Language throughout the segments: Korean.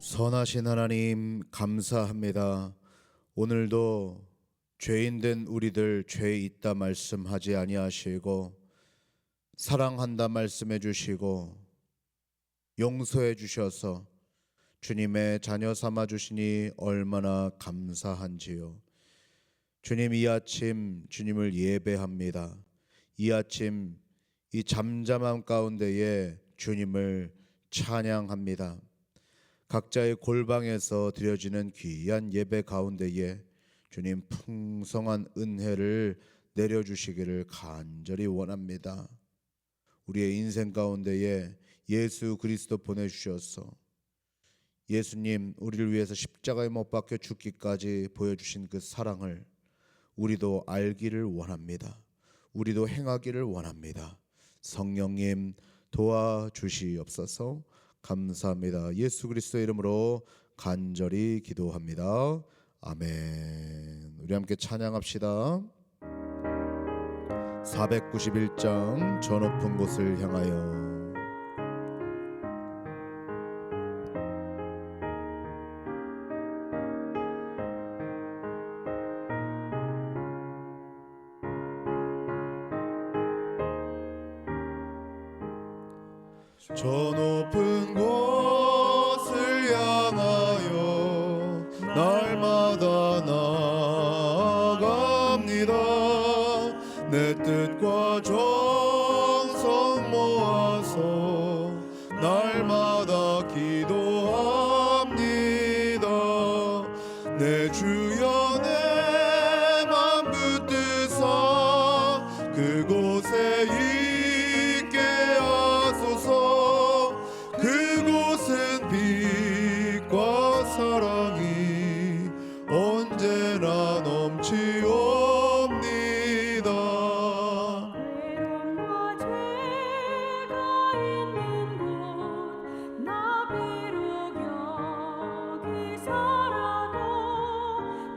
선하신 하나님 감사합니다. 오늘도 죄인된 우리들 죄 있다 말씀하지 아니하시고 사랑한다 말씀해 주시고 용서해 주셔서 주님의 자녀 삼아 주시니 얼마나 감사한지요. 주님, 이 아침 주님을 예배합니다. 이 아침 이 잠잠함 가운데에 주님을 찬양합니다. 각자의 골방에서 드려지는 귀한 예배 가운데에 주님 풍성한 은혜를 내려주시기를 간절히 원합니다. 우리의 인생 가운데에 예수 그리스도 보내주셔서 예수님 우리를 위해서 십자가에 못 박혀 죽기까지 보여주신 그 사랑을 우리도 알기를 원합니다. 우리도 행하기를 원합니다. 성령님 도와주시옵소서. 감사합니다. 예수 그리스도의 이름으로 간절히 기도합니다. 아멘. 우리 함께 찬양합시다. 491장 저 높은 곳을 향하여. 저 높은 곳을 향하여 날마다 나아갑니다. 내 뜻과 정성 모아서 날마다 기도합니다. 내 주여 내 맘 붙드사 그곳에 있게 하소서. 그곳은 빛과 사랑이 언제나 넘치옵니다. 애통과 죄가 있는 곳 나 비록 여기 살아도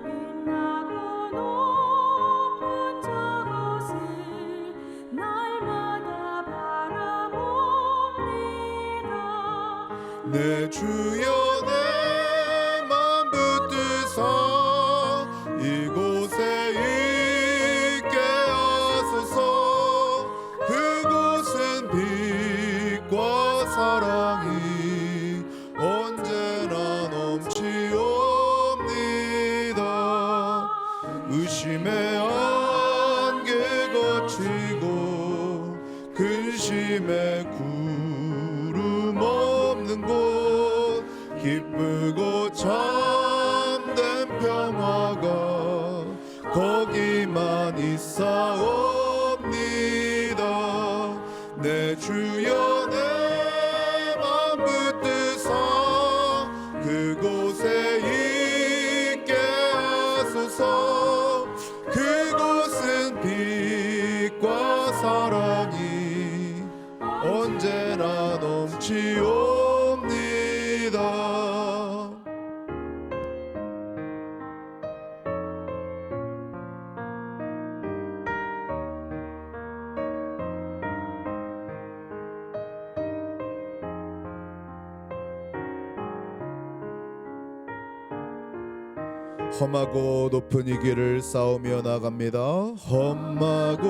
빛나고 높은 저곳을 날마다 바라봅니다. 내 주여 내 맘 붙드사 이곳에 있게 하소서. 그곳은 빛과 사랑이 언제나 넘치옵니다. 의심의 안개 거치고 근심의 구름 없는 곳 기쁘고 참된 평화가 거기만 있사옵니다. 내 주여 내 맘 붙드사 그곳에 있게 하소서. 그곳은 빛과 사랑이 언제나 넘치옵니다. 험하고 높은 이 길을 싸우며 나갑니다. 험하고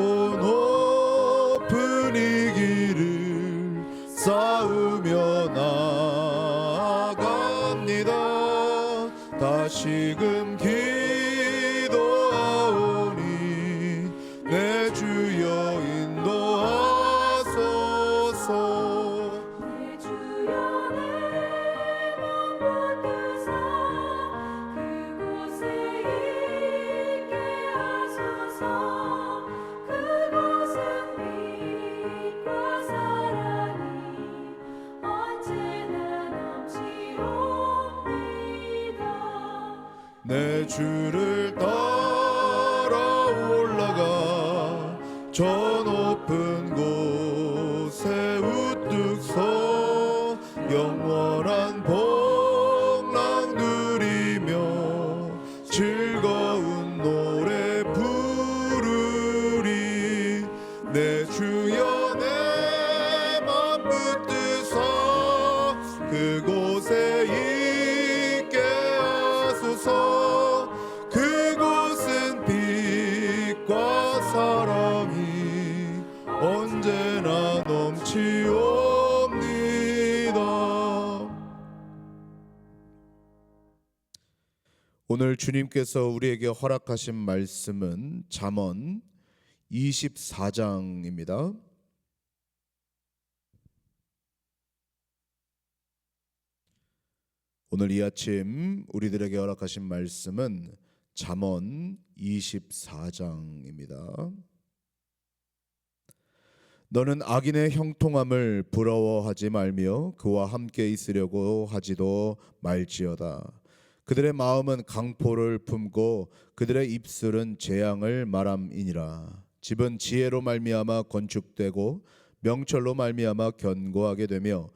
높은 이 길을 싸우며 나갑니다. 다시금 기도하오니 내 주여 인도하소서. 내 주여 내 맘 붙드사 그곳에 있게 하소서. 그곳은 빛과 사랑이 언제나 넘치옵니다. 내 주를 따라 올라가 저 높은 곳에 우뚝 서 영원한 복락 누리며 즐거운 노래 부르리. 내 주여 내 맘 붙드사 그곳에 오늘 주님께서 우리에게 허락하신 말씀은 잠언 24장입니다. 오늘 이 아침 우리들에게 허락하신 말씀은 잠언 24장입니다. 너는 악인의 형통함을 부러워하지 말며 그와 함께 있으려고 하지도 말지어다. 그들의 마음은 강포를 품고 그들의 입술은 재앙을 말함이니라. 집은 지혜로 말미암아 건축되고 명철로 말미암아 견고하게 되며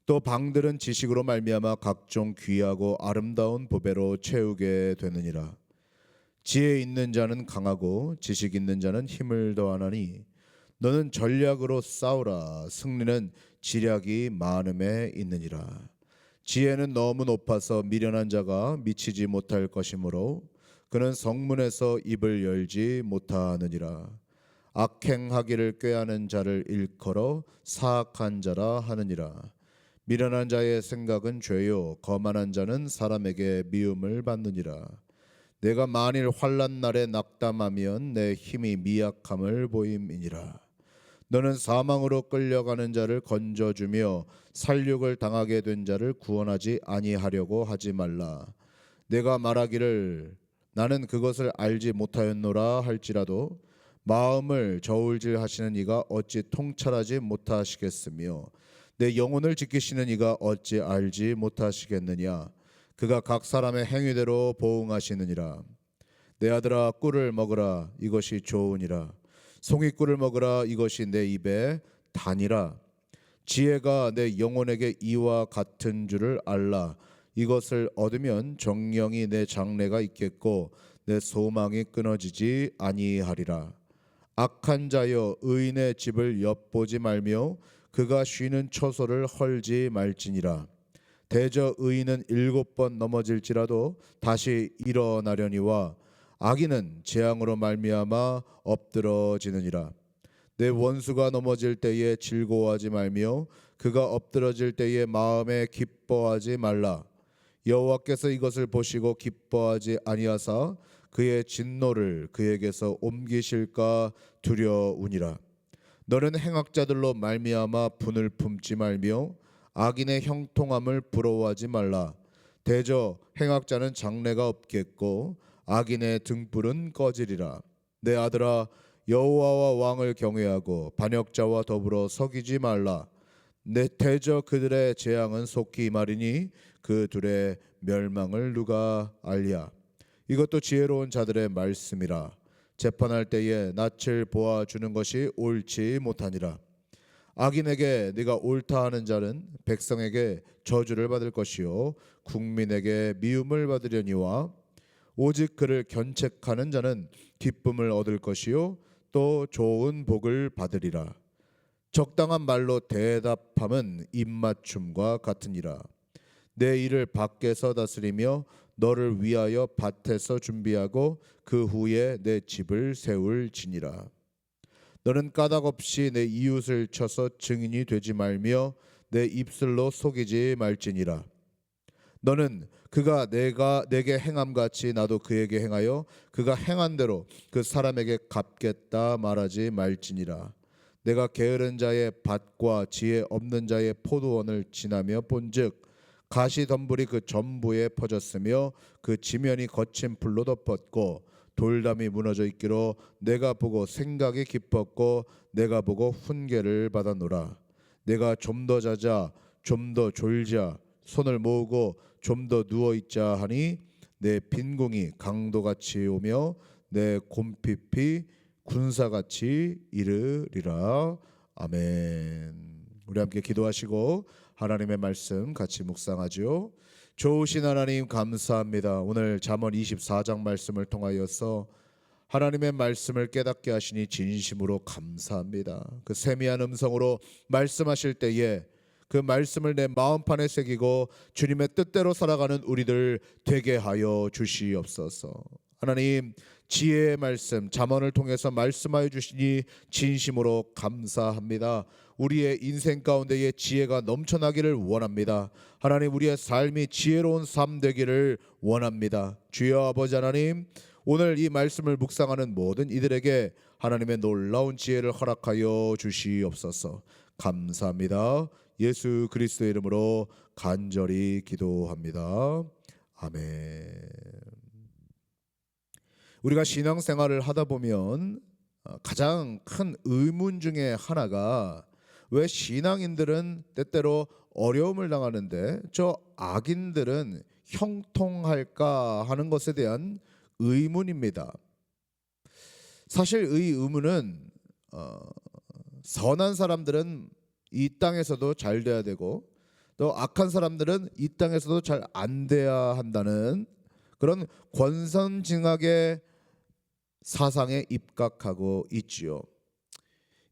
또 방들은 지식으로 말미암아 각종 귀하고 아름다운 보배로 채우게 되느니라. 지혜 있는 자는 강하고 지식 있는 자는 힘을 더하나니 너는 전략으로 싸우라. 승리는 지략이 많음에 있느니라. 지혜는 너무 높아서 미련한 자가 미치지 못할 것이므로 그는 성문에서 입을 열지 못하느니라. 악행하기를 꾀하는 자를 일컬어 사악한 자라 하느니라. 미련한 자의 생각은 죄요 거만한 자는 사람에게 미움을 받느니라. 내가 만일 환난 날에 낙담하면 내 힘이 미약함을 보임이니라. 너는 사망으로 끌려가는 자를 건져주며 살육을 당하게 된 자를 구원하지 아니하려고 하지 말라. 내가 말하기를 나는 그것을 알지 못하였노라 할지라도 마음을 저울질하시는 이가 어찌 통찰하지 못하시겠으며 내 영혼을 지키시는 이가 어찌 알지 못하시겠느냐. 그가 각 사람의 행위대로 보응하시느니라. 내 아들아 꿀을 먹으라. 이것이 좋으니라. 송이꿀을 먹으라. 이것이 내 입에 단이라. 지혜가 내 영혼에게 이와 같은 줄을 알라. 이것을 얻으면 정령이 내 장래가 있겠고 내 소망이 끊어지지 아니하리라. 악한 자여 의인의 집을 엿보지 말며 그가 쉬는 처소를 헐지 말지니라. 대저 의인은 7번 넘어질지라도 다시 일어나려니와 악인은 재앙으로 말미암아 엎드러지느니라. 내 원수가 넘어질 때에 즐거워하지 말며 그가 엎드러질 때에 마음에 기뻐하지 말라. 여호와께서 이것을 보시고 기뻐하지 아니하사 그의 진노를 그에게서 옮기실까 두려우니라. 너는 행악자들로 말미암아 분을 품지 말며 악인의 형통함을 부러워하지 말라. 대저 행악자는 장래가 없겠고 악인의 등불은 꺼지리라. 내 아들아 여호와와 왕을 경외하고 반역자와 더불어 서기지 말라. 내 대저 그들의 재앙은 속히 임하리니 그 둘의 멸망을 누가 알랴. 이것도 지혜로운 자들의 말씀이라. 재판할 때에 낯을 보아 주는 것이 옳지 못하니라. 악인에게 네가 옳다 하는 자는 백성에게 저주를 받을 것이요 국민에게 미움을 받으려니와 오직 그를 견책하는 자는 기쁨을 얻을 것이요 또 좋은 복을 받으리라. 적당한 말로 대답함은 입맞춤과 같으니라. 내 일을 밖에서 다스리며 너를 위하여 밭에서 준비하고 그 후에 내 집을 세울지니라. 너는 까닭 없이 내 이웃을 쳐서 증인이 되지 말며 내 입술로 속이지 말지니라. 너는 그가 내게 행함같이 나도 그에게 행하여 그가 행한 대로 그 사람에게 갚겠다 말하지 말지니라. 내가 게으른 자의 밭과 지혜 없는 자의 포도원을 지나며 본즉 가시덤불이 그 전부에 퍼졌으며 그 지면이 거친 풀로 덮었고 돌담이 무너져 있기로 내가 보고 생각이 깊었고 내가 보고 훈계를 받아노라. 내가 좀 더 자자 좀 더 졸자 손을 모으고 좀 더 누워 있자 하니 내 빈궁이 강도같이 오며 내 곰핍이 군사같이 이르리라. 아멘. 우리 함께 기도하시고 하나님의 말씀 같이 묵상하죠. 좋으신 하나님 감사합니다. 오늘 잠언 24장 말씀을 통하여서 하나님의 말씀을 깨닫게 하시니 진심으로 감사합니다. 그 세미한 음성으로 말씀하실 때에 그 말씀을 내 마음판에 새기고 주님의 뜻대로 살아가는 우리들 되게 하여 주시옵소서. 하나님, 지혜의 말씀 잠언을 통해서 말씀하여 주시니 진심으로 감사합니다. 우리의 인생 가운데에 지혜가 넘쳐나기를 원합니다. 하나님, 우리의 삶이 지혜로운 삶 되기를 원합니다. 주여 아버지 하나님, 오늘 이 말씀을 묵상하는 모든 이들에게 하나님의 놀라운 지혜를 허락하여 주시옵소서. 감사합니다. 예수 그리스도의 이름으로 간절히 기도합니다. 아멘. 우리가 신앙생활을 하다 보면 가장 큰 의문 중에 하나가, 왜 신앙인들은 때때로 어려움을 당하는데 저 악인들은 형통할까 하는 것에 대한 의문입니다. 사실 이 의문은 선한 사람들은 이 땅에서도 잘 돼야 되고 또 악한 사람들은 이 땅에서도 잘 안 돼야 한다는 그런 권선징악의 사상에 입각하고 있지요.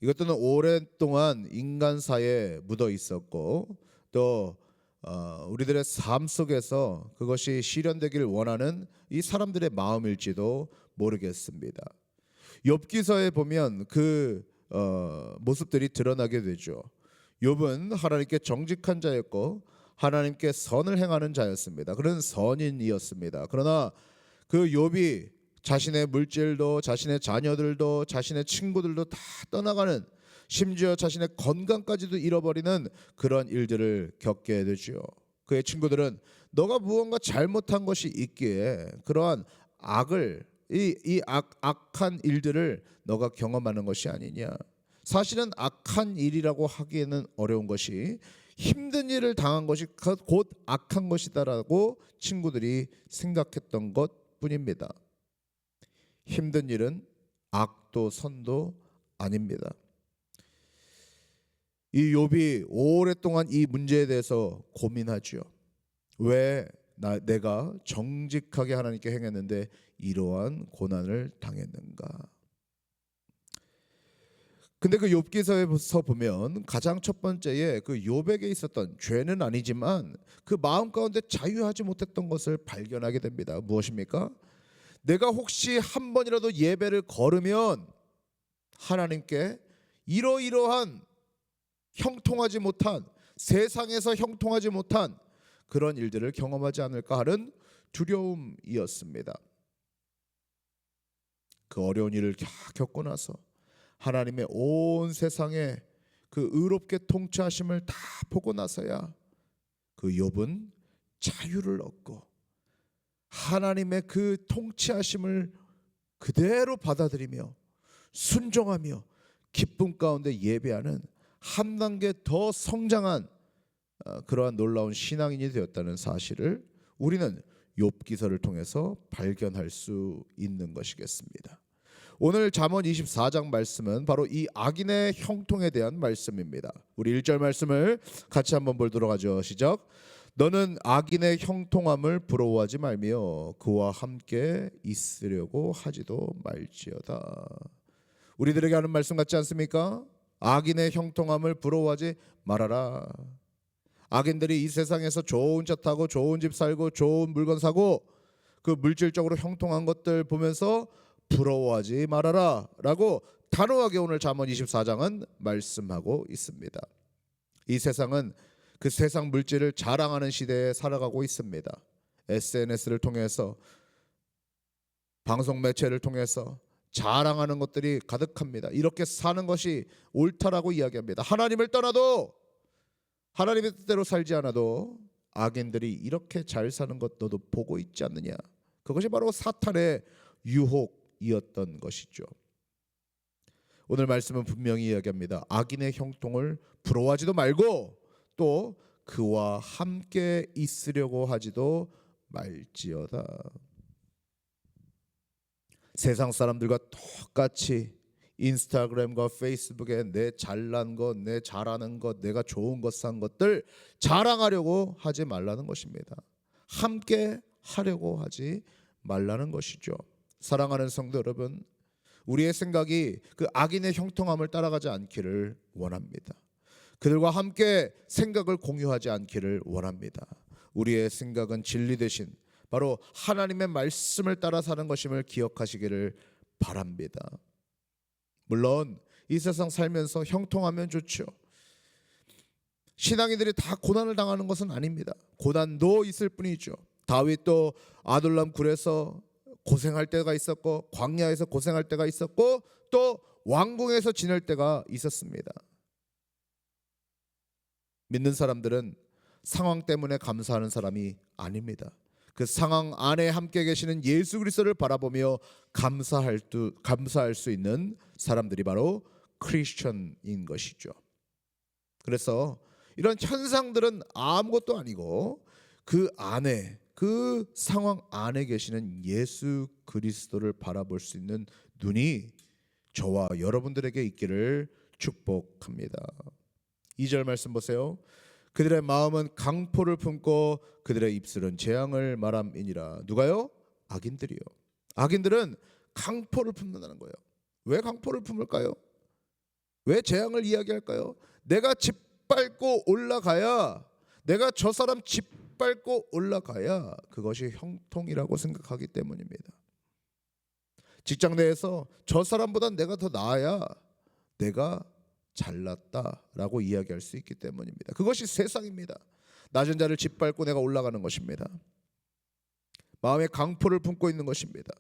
이것들은 오랫동안 인간사에 묻어 있었고 또 우리들의 삶 속에서 그것이 실현되기를 원하는 이 사람들의 마음일지도 모르겠습니다. 욥기서에 보면 그 모습들이 드러나게 되죠. 욥은 하나님께 정직한 자였고 하나님께 선을 행하는 자였습니다. 그런 선인이었습니다. 그러나 그 욥이 자신의 물질도, 자신의 자녀들도, 자신의 친구들도 다 떠나가는, 심지어 자신의 건강까지도 잃어버리는 그런 일들을 겪게 되죠. 그의 친구들은 너가 무언가 잘못한 것이 있기에 그러한 악을, 악한 일들을 너가 경험하는 것이 아니냐. 사실은 악한 일이라고 하기에는 어려운 것이, 힘든 일을 당한 것이 곧 악한 것이다라고 친구들이 생각했던 것뿐입니다. 힘든 일은 악도 선도 아닙니다. 이 욥이 오랫동안 이 문제에 대해서 고민하죠. 왜 내가 정직하게 하나님께 행했는데 이러한 고난을 당했는가? 근데 그 욥기서에서 보면 가장 첫 번째에 그 욥에게 있었던 죄는 아니지만 그 마음 가운데 자유하지 못했던 것을 발견하게 됩니다. 무엇입니까? 내가 혹시 한 번이라도 예배를 걸으면 하나님께 이러이러한 형통하지 못한, 세상에서 형통하지 못한 그런 일들을 경험하지 않을까 하는 두려움이었습니다. 그 어려운 일을 겪고 나서 하나님의 온 세상에 그 의롭게 통치하심을 다 보고 나서야 그 욥은 자유를 얻고 하나님의 그 통치하심을 그대로 받아들이며 순종하며 기쁨 가운데 예배하는 한 단계 더 성장한 그러한 놀라운 신앙인이 되었다는 사실을 우리는 욥기서를 통해서 발견할 수 있는 것이겠습니다. 오늘 잠언 24장 말씀은 바로 이 악인의 형통에 대한 말씀입니다. 우리 1절 말씀을 같이 한번 보도록 하죠. 시작. 너는 악인의 형통함을 부러워하지 말며 그와 함께 있으려고 하지도 말지어다. 우리들에게 하는 말씀 같지 않습니까? 악인의 형통함을 부러워하지 말아라. 악인들이 이 세상에서 좋은 차 타고 좋은 집 살고 좋은 물건 사고 그 물질적으로 형통한 것들 보면서 부러워하지 말아라 라고 단호하게 오늘 잠언 24장은 말씀하고 있습니다. 이 세상은 그 세상 물질을 자랑하는 시대에 살아가고 있습니다. SNS를 통해서, 방송 매체를 통해서 자랑하는 것들이 가득합니다. 이렇게 사는 것이 옳다라고 이야기합니다. 하나님을 떠나도, 하나님의 뜻대로 살지 않아도 악인들이 이렇게 잘 사는 것 너도 보고 있지 않느냐. 그것이 바로 사탄의 유혹이었던 것이죠. 오늘 말씀은 분명히 이야기합니다. 악인의 형통을 부러워하지도 말고 또 그와 함께 있으려고 하지도 말지어다. 세상 사람들과 똑같이 인스타그램과 페이스북에 내 잘난 것, 내 잘하는 것, 내가 좋은 것 산 것들 자랑하려고 하지 말라는 것입니다. 함께 하려고 하지 말라는 것이죠. 사랑하는 성도 여러분, 우리의 생각이 그 악인의 형통함을 따라가지 않기를 원합니다. 그들과 함께 생각을 공유하지 않기를 원합니다. 우리의 생각은 진리 대신 바로 하나님의 말씀을 따라 사는 것임을 기억하시기를 바랍니다. 물론 이 세상 살면서 형통하면 좋죠. 신앙인들이 다 고난을 당하는 것은 아닙니다. 고난도 있을 뿐이죠. 다윗도 아둘람 굴에서 고생할 때가 있었고, 광야에서 고생할 때가 있었고, 또 왕궁에서 지낼 때가 있었습니다. 믿는 사람들은 상황 때문에 감사하는 사람이 아닙니다. 그 상황 안에 함께 계시는 예수 그리스도를 바라보며 감사할 수 있는 사람들이 바로 크리스천인 것이죠. 그래서 이런 현상들은 아무것도 아니고 그 안에, 그 상황 안에 계시는 예수 그리스도를 바라볼 수 있는 눈이 저와 여러분들에게 있기를 축복합니다. 2절 말씀 보세요. 그들의 마음은 강포를 품고 그들의 입술은 재앙을 말함이니라. 누가요? 악인들이요. 악인들은 강포를 품는다는 거예요. 왜 강포를 품을까요? 왜 재앙을 이야기할까요? 내가 짓밟고 올라가야, 내가 저 사람 짓밟고 올라가야 그것이 형통이라고 생각하기 때문입니다. 직장 내에서 저 사람보다 내가 더 나아야 내가 잘났다라고 이야기할 수 있기 때문입니다. 그것이 세상입니다. 낮은 자를 짓밟고 내가 올라가는 것입니다. 마음에 강포를 품고 있는 것입니다.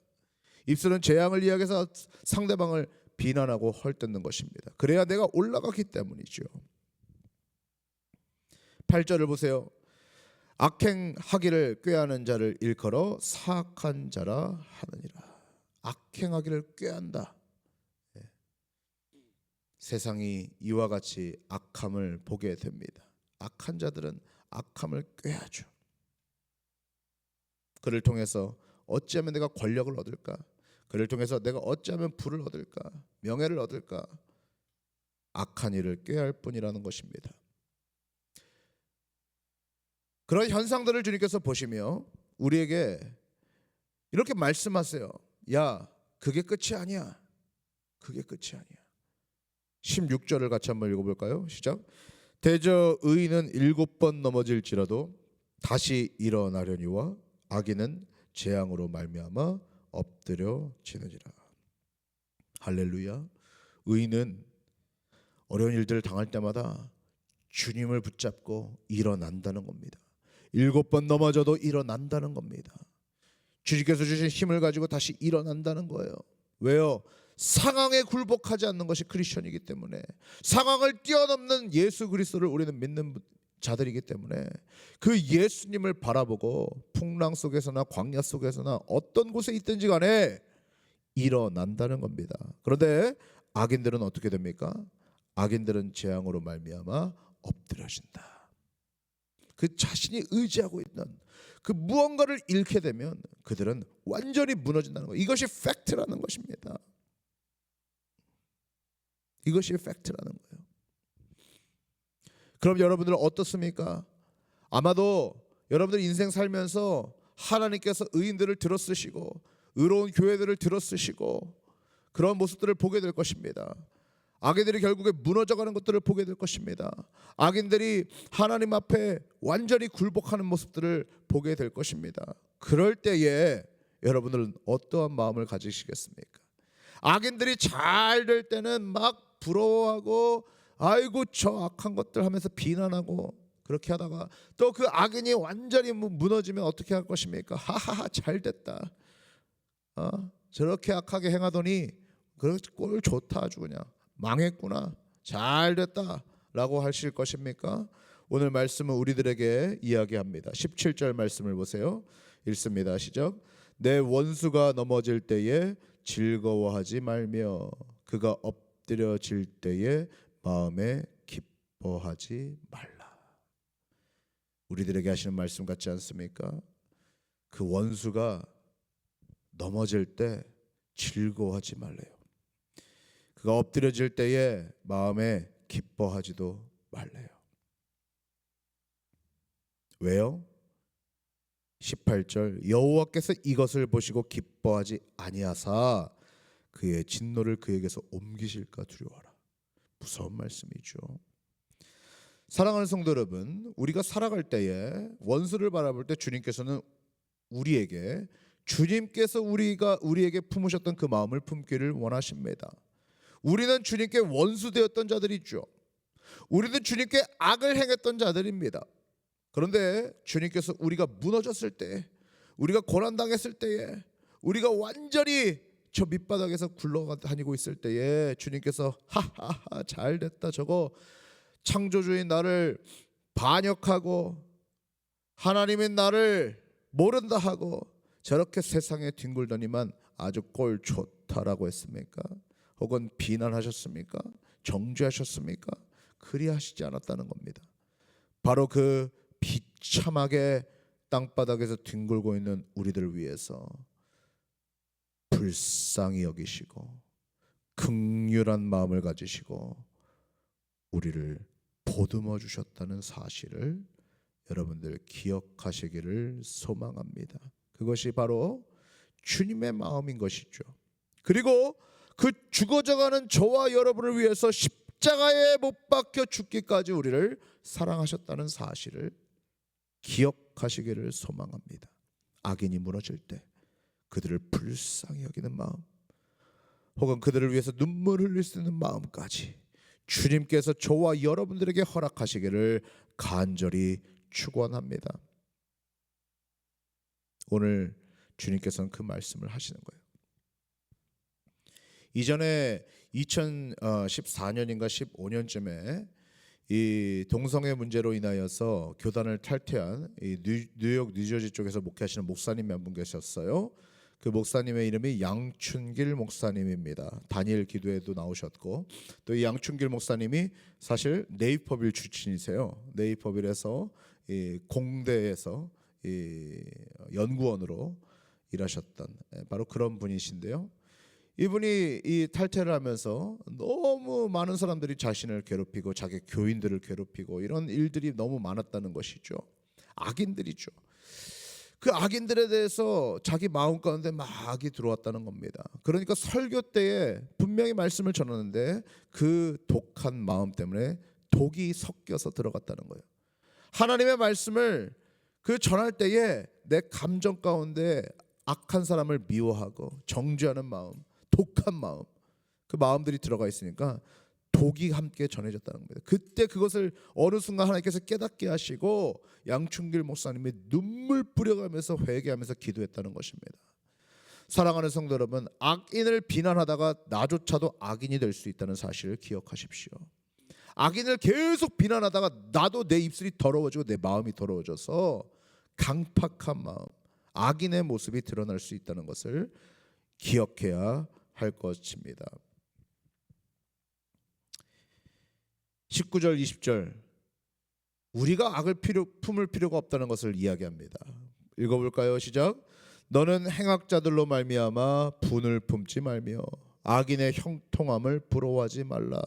입술은 재앙을 이야기해서 상대방을 비난하고 헐뜯는 것입니다. 그래야 내가 올라가기 때문이죠. 8절을 보세요. 악행하기를 꾀하는 자를 일컬어 사악한 자라 하느니라. 악행하기를 꾀한다. 세상이 이와 같이 악함을 보게 됩니다. 악한 자들은 악함을 꾀하죠. 그를 통해서 어찌하면 내가 권력을 얻을까? 그를 통해서 내가 어찌하면 부를 얻을까? 명예를 얻을까? 악한 일을 꾀할 뿐이라는 것입니다. 그런 현상들을 주님께서 보시며 우리에게 이렇게 말씀하세요. 야, 그게 끝이 아니야. 그게 끝이 아니야. 16절을 같이 한번 읽어볼까요? 시작. 대저 의인은 7번 넘어질지라도 다시 일어나려니와 악인은 재앙으로 말미암아 엎드려지느니라. 할렐루야. 의인은 어려운 일들을 당할 때마다 주님을 붙잡고 일어난다는 겁니다. 7번 넘어져도 일어난다는 겁니다. 주님께서 주신 힘을 가지고 다시 일어난다는 거예요. 왜요? 상황에 굴복하지 않는 것이 크리스천이기 때문에, 상황을 뛰어넘는 예수 그리스도를 우리는 믿는 자들이기 때문에 그 예수님을 바라보고 풍랑 속에서나 광야 속에서나 어떤 곳에 있든지 간에 일어난다는 겁니다. 그런데 악인들은 어떻게 됩니까? 악인들은 재앙으로 말미암아 엎드려진다. 그 자신이 의지하고 있는 그 무언가를 잃게 되면 그들은 완전히 무너진다는 거예요. 이것이 팩트라는 것입니다. 이것이 팩트라는 거예요. 그럼 여러분들은 어떻습니까? 아마도 여러분들 인생 살면서 하나님께서 의인들을 들어쓰시고 의로운 교회들을 들어쓰시고 그런 모습들을 보게 될 것입니다. 악인들이 결국에 무너져가는 것들을 보게 될 것입니다. 악인들이 하나님 앞에 완전히 굴복하는 모습들을 보게 될 것입니다. 그럴 때에 여러분들은 어떠한 마음을 가지시겠습니까? 악인들이 잘 될 때는 막 부러워하고 아이고 저 악한 것들 하면서 비난하고 그렇게 하다가 또 그 악인이 완전히 무너지면 어떻게 할 것입니까? 하하하 잘 됐다. 저렇게 악하게 행하더니 꼴 좋다 아주 그냥 망했구나 잘 됐다 라고 하실 것입니까? 오늘 말씀은 우리들에게 이야기합니다. 17절 말씀을 보세요. 읽습니다. 시작. 내 원수가 넘어질 때에 즐거워하지 말며 그가 엎드려질 때에 마음에 기뻐하지 말라. 우리들에게 하시는 말씀 같지 않습니까? 그 원수가 넘어질 때 즐거워하지 말래요. 그가 엎드려질 때에 마음에 기뻐하지도 말래요. 왜요? 18절 여호와께서 이것을 보시고 기뻐하지 아니하사 그의 진노를 그에게서 옮기실까 두려워하라. 무서운 말씀이죠. 사랑하는 성도 여러분, 우리가 살아갈 때에 원수를 바라볼 때 주님께서는 우리에게 주님께서 우리에게 품으셨던 그 마음을 품기를 원하십니다. 우리는 주님께 원수되었던 자들이죠. 우리는 주님께 악을 행했던 자들입니다. 그런데 주님께서 우리가 무너졌을 때, 우리가 고난당했을 때에, 우리가 완전히 저 밑바닥에서 굴러다니고 있을 때에 주님께서 하하하 잘됐다, 저거 창조주인 나를 반역하고 하나님인 나를 모른다 하고 저렇게 세상에 뒹굴더니만 아주 꼴 좋다라고 했습니까? 혹은 비난하셨습니까? 정죄하셨습니까? 그리하시지 않았다는 겁니다. 바로 그 비참하게 땅바닥에서 뒹굴고 있는 우리들을 위해서 불쌍히 여기시고 긍휼한 마음을 가지시고 우리를 보듬어 주셨다는 사실을 여러분들 기억하시기를 소망합니다. 그것이 바로 주님의 마음인 것이죠. 그리고 그 죽어져가는 저와 여러분을 위해서 십자가에 못 박혀 죽기까지 우리를 사랑하셨다는 사실을 기억하시기를 소망합니다. 악인이 무너질 때 그들을 불쌍히 여기는 마음, 혹은 그들을 위해서 눈물 흘릴 수 있는 마음까지 주님께서 저와 여러분들에게 허락하시기를 간절히 축원합니다. 오늘 주님께서는 그 말씀을 하시는 거예요. 이전에 2014년인가 15년쯤에 이 동성애 문제로 인하여서 교단을 탈퇴한 이 뉴욕 뉴저지 쪽에서 목회하시는 목사님이 한 분 계셨어요. 그 목사님의 이름이 양춘길 목사님입니다. 다니엘 기도에도 나오셨고, 또 이 양춘길 목사님이 사실 네이퍼빌 출신이세요. 네이퍼빌에서 이 공대에서 이 연구원으로 일하셨던 바로 그런 분이신데요. 이분이 이 탈퇴를 하면서 너무 많은 사람들이 자신을 괴롭히고 자기 교인들을 괴롭히고 이런 일들이 너무 많았다는 것이죠. 악인들이죠. 그 악인들에 대해서 자기 마음 가운데 막 악이 들어왔다는 겁니다. 그러니까 설교 때에 분명히 말씀을 전하는데 그 독한 마음 때문에 독이 섞여서 들어갔다는 거예요. 하나님의 말씀을 그 전할 때에 내 감정 가운데 악한 사람을 미워하고 정죄하는 마음, 독한 마음, 그 마음들이 들어가 있으니까 독이 함께 전해졌다는 겁니다. 그때 그것을 어느 순간 하나님께서 깨닫게 하시고 양춘길 목사님이 눈물 뿌려가면서 회개하면서 기도했다는 것입니다. 사랑하는 성도 여러분, 악인을 비난하다가 나조차도 악인이 될 수 있다는 사실을 기억하십시오. 악인을 계속 비난하다가 나도 내 입술이 더러워지고 내 마음이 더러워져서 강팍한 마음, 악인의 모습이 드러날 수 있다는 것을 기억해야 할 것입니다. 19절 20절 우리가 악을 품을 필요가 없다는 것을 이야기합니다. 읽어볼까요? 시작. 너는 행악자들로 말미암아 분을 품지 말며 악인의 형통함을 부러워하지 말라.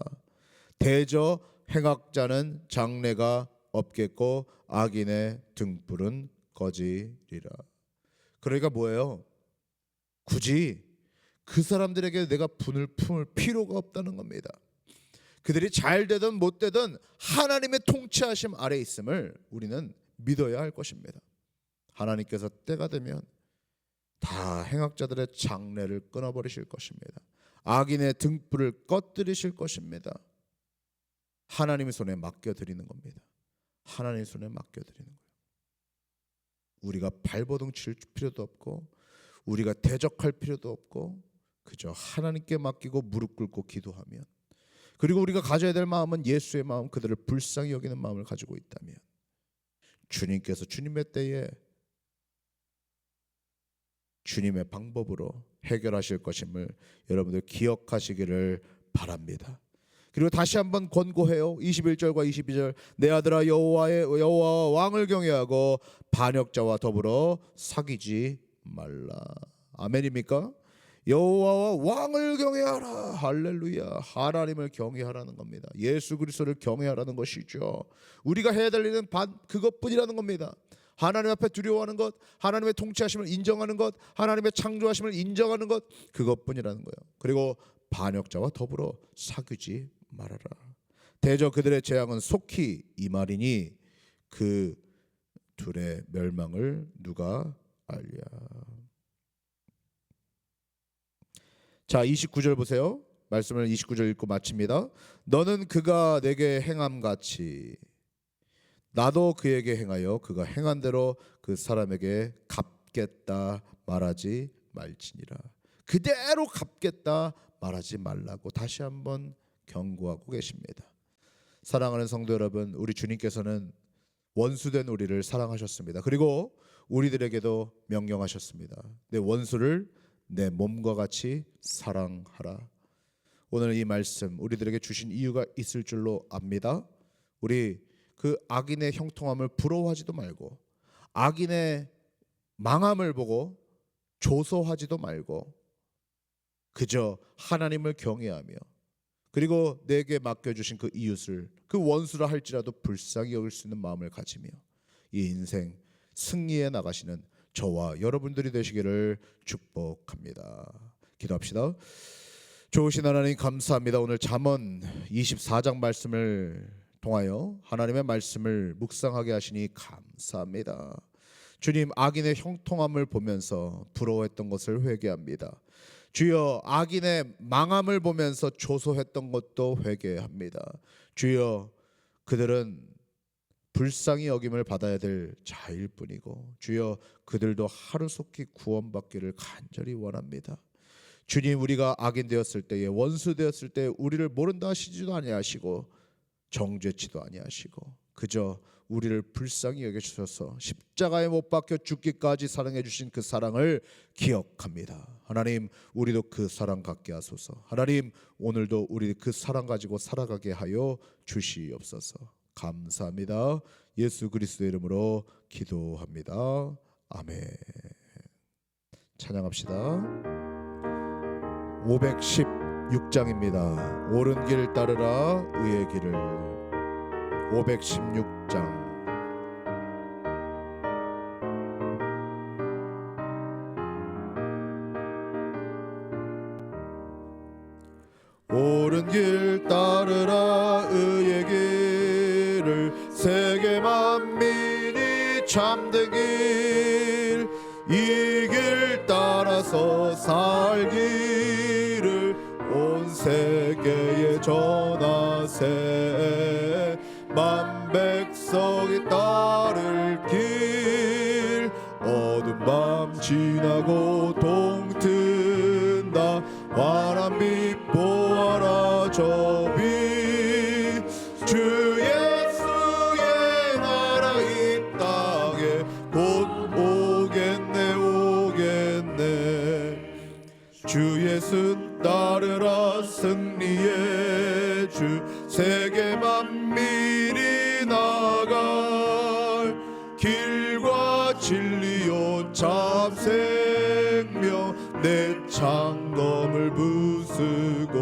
대저 행악자는 장래가 없겠고 악인의 등불은 꺼지리라. 그러니까 뭐예요? 굳이 그 사람들에게 내가 분을 품을 필요가 없다는 겁니다. 그들이 잘 되든 못 되든 하나님의 통치하심 아래 있음을 우리는 믿어야 할 것입니다. 하나님께서 때가 되면 다 행악자들의 장래를 끊어버리실 것입니다. 악인의 등불을 꺼뜨리실 것입니다. 하나님의 손에 맡겨드리는 겁니다. 하나님의 손에 맡겨드리는 거예요. 우리가 발버둥 칠 필요도 없고 우리가 대적할 필요도 없고 그저 하나님께 맡기고 무릎 꿇고 기도하면, 그리고 우리가 가져야 될 마음은 예수의 마음, 그들을 불쌍히 여기는 마음을 가지고 있다면 주님께서 주님의 때에 주님의 방법으로 해결하실 것임을 여러분들 기억하시기를 바랍니다. 그리고 다시 한번 권고해요. 21절과 22절 내 아들아 여호와 왕을 경외하고 반역자와 더불어 사귀지 말라. 아멘입니까? 여호와와 왕을 경외하라. 할렐루야. 하나님을 경외하라는 겁니다. 예수 그리스도를 경외하라는 것이죠. 우리가 해야 될 일은 그것뿐이라는 겁니다. 하나님 앞에 두려워하는 것, 하나님의 통치하심을 인정하는 것, 하나님의 창조하심을 인정하는 것, 그것뿐이라는 거예요. 그리고 반역자와 더불어 사귀지 말아라. 대저 그들의 재앙은 속히 임하리니 그 둘의 멸망을 누가 알랴. 자, 29절 보세요. 말씀을 29절 읽고 마칩니다. 너는 그가 내게 행함같이 나도 그에게 행하여 그가 행한 대로 그 사람에게 갚겠다 말하지 말지니라. 그대로 갚겠다 말하지 말라고 다시 한번 경고하고 계십니다. 사랑하는 성도 여러분, 우리 주님께서는 원수된 우리를 사랑하셨습니다. 그리고 우리들에게도 명령하셨습니다. 내 원수를 내 몸과 같이 사랑하라. 오늘 이 말씀 우리들에게 주신 이유가 있을 줄로 압니다. 우리 그 악인의 형통함을 부러워하지도 말고 악인의 망함을 보고 조소하지도 말고 그저 하나님을 경외하며 그리고 내게 맡겨주신 그 이웃을 그 원수라 할지라도 불쌍히 여길 수 있는 마음을 가지며 이 인생 승리해 나가시는 저와 여러분들이 되시기를 축복합니다. 기도합시다. 좋으신 하나님 감사합니다. 오늘 잠언 24장 말씀을 통하여 하나님의 말씀을 묵상하게 하시니 감사합니다. 주님, 악인의 형통함을 보면서 부러워했던 것을 회개합니다. 주여, 악인의 망함을 보면서 조소했던 것도 회개합니다. 주여, 그들은 불쌍히 여김을 받아야 될 자일 뿐이고 주여, 그들도 하루속히 구원받기를 간절히 원합니다. 주님, 우리가 악인 되었을 때에 원수 되었을 때 우리를 모른다 하시지도 아니하시고 정죄치도 아니하시고 그저 우리를 불쌍히 여겨주셔서 십자가에 못 박혀 죽기까지 사랑해 주신 그 사랑을 기억합니다. 하나님, 우리도 그 사랑 갖게 하소서. 하나님, 오늘도 우리 그 사랑 가지고 살아가게 하여 주시옵소서. 감사합니다. 예수 그리스도의 이름으로 기도합니다. 아멘. 찬양합시다. 516장입니다. 옳은 길 따르라 의의 길을. 516장. 옳은 길 따르라 의의 길을 세계 만민이 참된 길 이 길 따라서 살기를 온 세계에 전하세 만 백성이 따를 길 어두운 밤 지나고 동튼다 환한 빛 보아라 저 빛 주 예수의 나라 이 땅에 곧 오겠네 주 예수 따르라 승리의 주 세계 만민이 나갈 길과 진리요 참 생명 내 창검을 부수고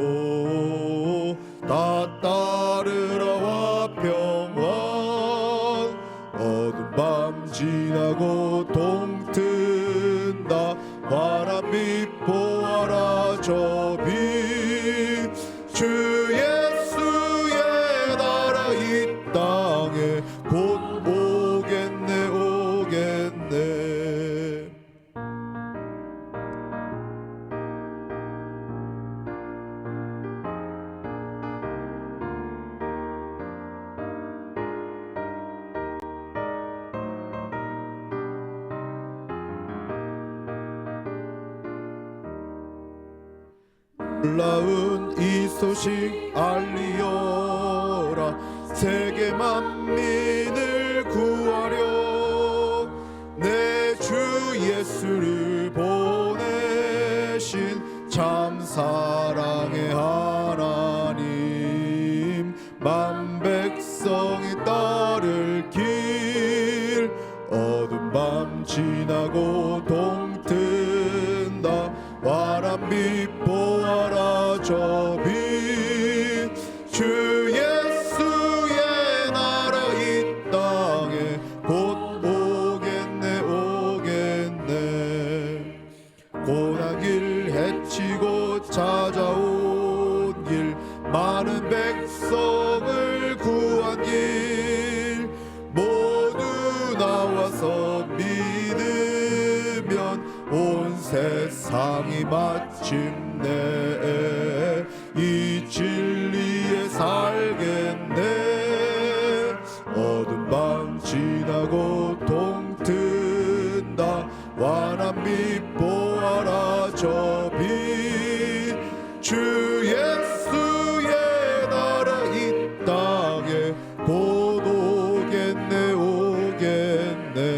다 따르라와 평화 어두운 밤 지나고 동튼다 환한 빛 보아라 저 빛 주 예수의 나라 이 땅에 곧 오겠네 놀라운 이 소식 알리어라 세계 만민을 구하려 내 주 예수를 보내신 참 사랑의 하나님 만 백성이 따를 길 어두운 밤 지나고 동튼다 환한 빛 보아라 저 빛 주 예수의 나라 이 땅에 곧 오겠네 고난 길 헤치고 찾아온 길 많은 백성을 구한 길 모두 나와서 믿음의 세상이 마침내 이 진리에 살겠네. 어두운 밤 지나고 동튼다. 환한 빛 보아라 저 빛. 주 예수의 나라 이 땅에 곧 오겠네 오겠네.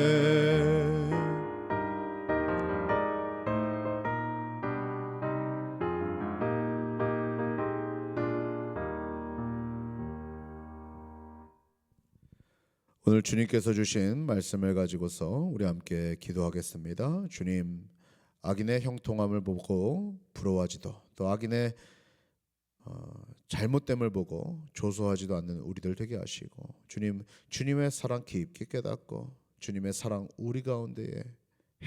오늘 주님께서 주신 말씀을 가지고서 우리 함께 기도하겠습니다. 주님, 악인의 형통함을 보고 부러워하지도 또 악인의 잘못됨을 보고 조소하지도 않는 우리들 되게 하시고, 주님, 주님의 사랑 깊게 깨닫고 주님의 사랑 우리 가운데에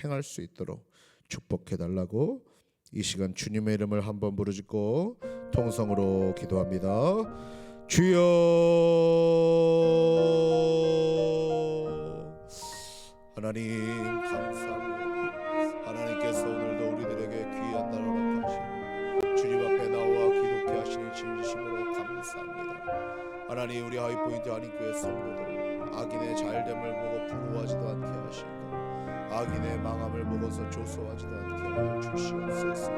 행할 수 있도록 축복해 달라고 이 시간 주님의 이름을 한번 부르짖고 통성으로 기도합니다. 주여, 하나님 감사합니다. 하나님께서 오늘도 우리들에게 귀한 날을 허락하시고 주님 앞에 나와 기독해 하시니 진심으로 감사합니다. 하나님, 우리 하이포인트 한인교회 성도들 악인의 잘됨을 보고 부러워하지도 않게 하시고 악인의 망함을 보고서 조소하지도 않게 하여 주시옵소서.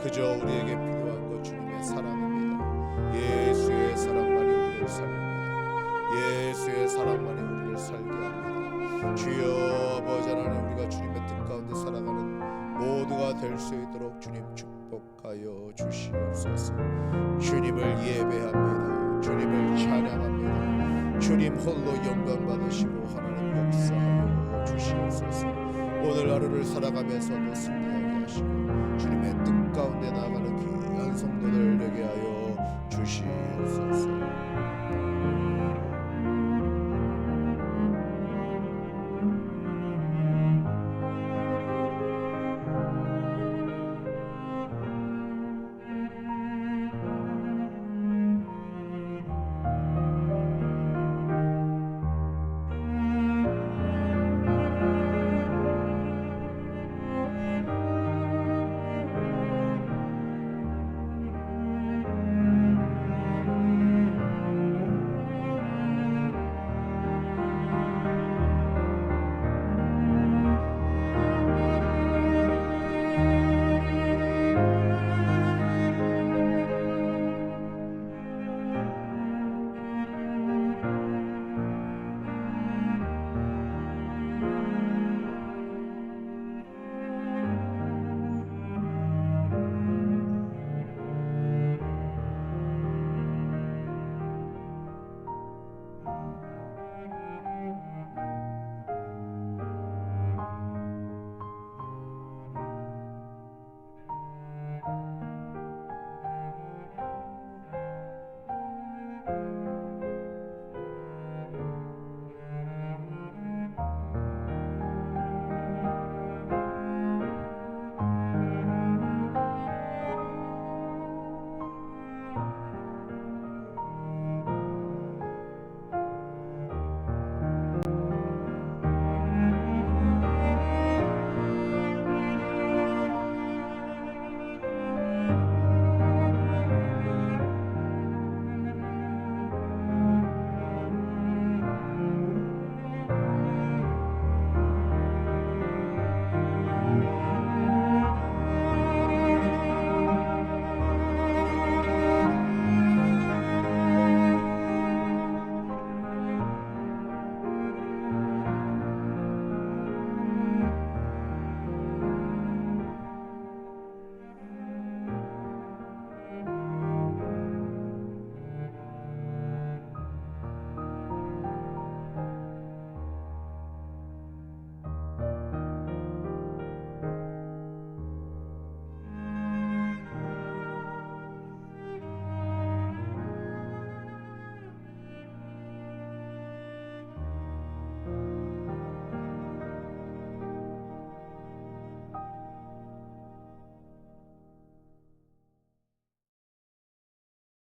그저 우리에게 필요한 것 주님의 사랑입니다. 예수의 사랑만이 우리를 살립니다. 예수의 사랑만이 우리를 살게 합니다. 주여 아버지 하나님, 우리가 주님의 뜻 가운데 살아가는 모두가 될 수 있도록 주님 축복하여 주시옵소서. 주님을 예배합니다. 주님을 찬양합니다. 주님 홀로 영광 받으시고 하나님 역사하여 주시옵소서. 오늘 하루를 살아가면서도 승리하게 하시고 주님의 뜻 가운데 나아가는 귀한 성도들 되게 하여 주시옵소서.